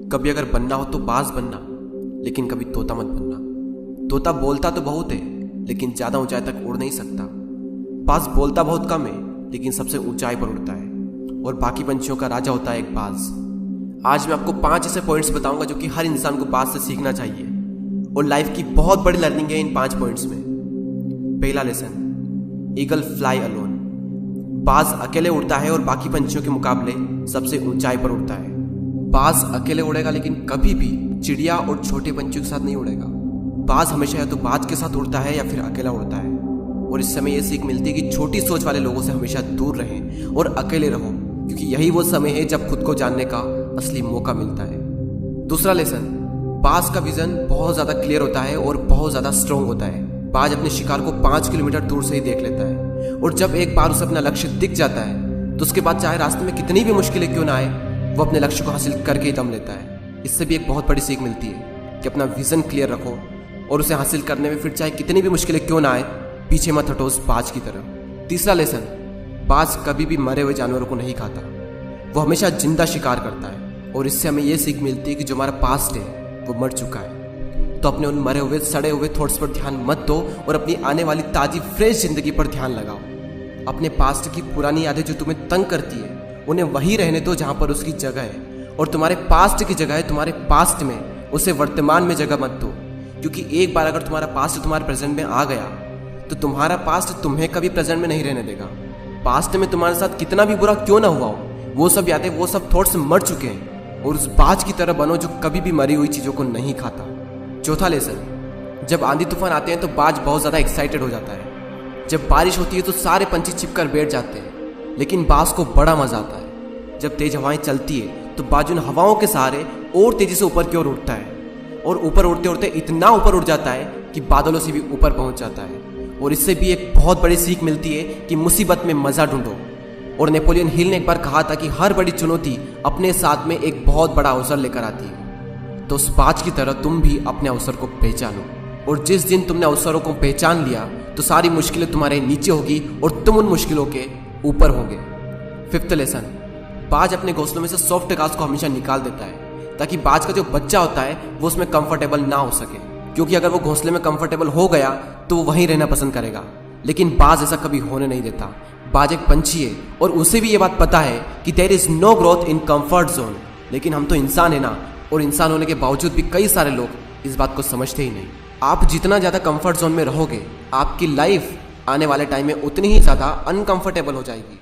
कभी अगर बनना हो तो बाज बनना, लेकिन कभी तोता मत बनना। तोता बोलता तो बहुत है, लेकिन ज्यादा ऊंचाई तक उड़ नहीं सकता। बाज बोलता बहुत कम है, लेकिन सबसे ऊंचाई पर उड़ता है, और बाकी पंछियों का राजा होता है एक बाज। आज मैं आपको 5 ऐसे पॉइंट्स बताऊंगा जो कि हर इंसान को बाज से सीखना चाहिए, और लाइफ की बहुत बड़ी लर्निंग है इन 5 पॉइंट्स में। पहला लेसन, ईगल फ्लाई अलोन। बाज अकेले उड़ता है और बाकी पंछियों के मुकाबले सबसे ऊंचाई पर उड़ता है। बाज अकेले उड़ेगा, लेकिन कभी भी चिड़िया और छोटे पंछियों के साथ नहीं उड़ेगा। बाज हमेशा या तो बाज के साथ उड़ता है या फिर अकेला उड़ता है, और इस समय यह सीख मिलती है कि छोटी सोच वाले लोगों से हमेशा दूर रहें और अकेले रहो, क्योंकि यही वो समय है जब खुद को जानने का असली मौका मिलता है। दूसरा लेसन, बाज का विजन बहुत ज्यादा क्लियर होता है और बहुत ज्यादा स्ट्रॉन्ग होता है। बाज अपने शिकार को 5 किलोमीटर दूर से ही देख लेता है, और जब एक बार उसे अपना लक्ष्य दिख जाता है तो उसके बाद चाहे रास्ते में कितनी भी मुश्किलें क्यों ना आए, वो अपने लक्ष्य को हासिल करके ही दम लेता है। इससे भी एक बहुत बड़ी सीख मिलती है कि अपना विजन क्लियर रखो, और उसे हासिल करने में फिर चाहे कितनी भी मुश्किलें क्यों ना आए, पीछे मत हटो उस बाज की तरह। तीसरा लेसन, बाज कभी भी मरे हुए जानवरों को नहीं खाता, वो हमेशा जिंदा शिकार करता है, और इससे हमें यह सीख मिलती है कि जो हमारा पास्ट है वो मर चुका है, तो अपने उन मरे हुए सड़े हुए थॉट्स पर ध्यान मत दो और अपनी आने वाली ताजी फ्रेश जिंदगी पर ध्यान लगाओ। अपने पास्ट की पुरानी यादें जो तुम्हें तंग करती है, उन्हें वही रहने दो जहां पर उसकी जगह है, और तुम्हारे पास्ट की जगह है तुम्हारे पास्ट में, उसे वर्तमान में जगह मत दो। क्योंकि एक बार अगर तुम्हारा पास्ट तुम्हारे प्रेजेंट में आ गया तो तुम्हारा पास्ट तुम्हें कभी प्रेजेंट में नहीं रहने देगा। पास्ट में तुम्हारे साथ कितना भी बुरा क्यों ना हुआ हो, वो सब यादें, वो सब थॉट्स मर चुके हैं, और उस बाज की तरह बनो जो कभी भी मरी हुई चीजों को नहीं खाता। चौथा लेसन, जब आंधी तूफान आते हैं तो बाज बहुत ज्यादा एक्साइटेड हो जाता है। जब बारिश होती है तो सारे पंछी छिपकर बैठ जाते हैं, लेकिन बाज को बड़ा मजा आता है। जब तेज हवाएं चलती है तो बाज उन हवाओं के सहारे और तेजी से ऊपर की ओर उठता है, और ऊपर उड़ते उड़ते इतना ऊपर उड़ जाता है कि बादलों से भी ऊपर पहुंच जाता है। और इससे भी एक बहुत बड़ी सीख मिलती है कि मुसीबत में मजा ढूंढो। और नेपोलियन हिल ने एक बार कहा था कि हर बड़ी चुनौती अपने साथ में एक बहुत बड़ा अवसर लेकर आती है। तो उस बाज की तरह तुम भी अपने अवसर को पहचानो, और जिस दिन तुमने अवसरों को पहचान लिया तो सारी मुश्किलें तुम्हारे नीचे होगी और तुम उन मुश्किलों के ऊपर होगे। फिफ्थ लेसन, बाज अपने घोंसलों में से सॉफ्ट घास को हमेशा निकाल देता है, ताकि बाज का जो बच्चा होता है वो उसमें कंफर्टेबल ना हो सके, क्योंकि अगर वो घोंसले में कंफर्टेबल हो गया तो वो वहीं रहना पसंद करेगा। लेकिन बाज ऐसा कभी होने नहीं देता। बाज एक पंछी है, और उसे भी ये बात पता है कि there is no growth in comfort zone. लेकिन हम तो इंसान है ना, और इंसान होने के बावजूद भी कई सारे लोग इस बात को समझते ही नहीं। आप जितना ज़्यादा कंफर्ट जोन में रहोगे, आपकी लाइफ आने वाले टाइम में उतनी ही ज़्यादा अनकंफर्टेबल हो जाएगी।